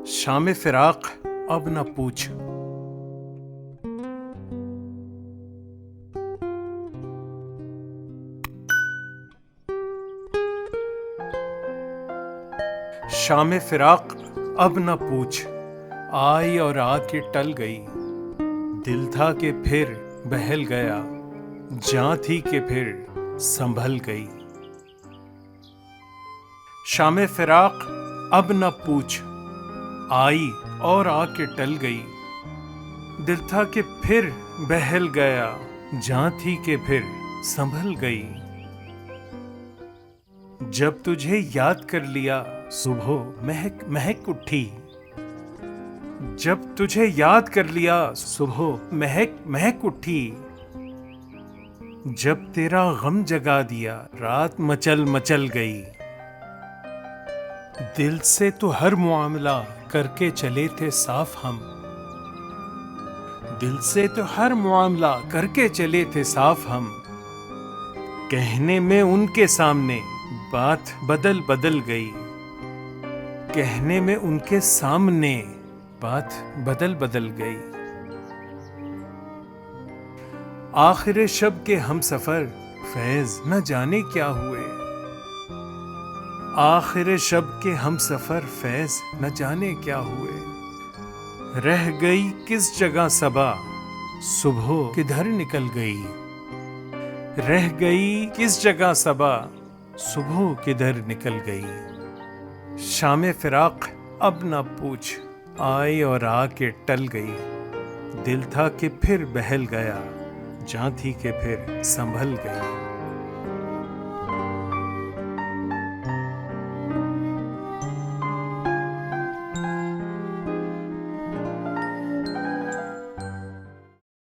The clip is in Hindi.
शाम फिराक अब न पूछ। शाम फिराक अब न पूछ, आई और आके टल गई। दिल था कि फिर बहल गया, जान थी कि फिर संभल गई। शाम फिराक अब न पूछ, आई और आके टल गई। दिल था कि फिर बहल गया, जान थी कि फिर संभल गई। जब तुझे याद कर लिया सुबह महक महक उठी। जब तुझे याद कर लिया सुबह महक महक उठी। जब तेरा गम जगा दिया रात मचल मचल गई। दिल से तो हर मुआमला करके चले थे साफ हम। दिल से तो हर मुआमला करके चले थे साफ हम। कहने में उनके सामने बात बदल बदल गई। कहने में उनके सामने बात बदल बदल गई। आखिर शब के हम सफर फैज न जाने क्या हुए। आखिर शब के हम सफर फैज न जाने क्या हुए। रह गई किस जगह सबा, सुबह किधर निकल गई। रह गई किस जगह सबा, सुबह किधर निकल गई। शाम फिराक अब न पूछ, आई और आके टल गई। दिल था कि फिर बहल गया, जान थी कि फिर संभल गई।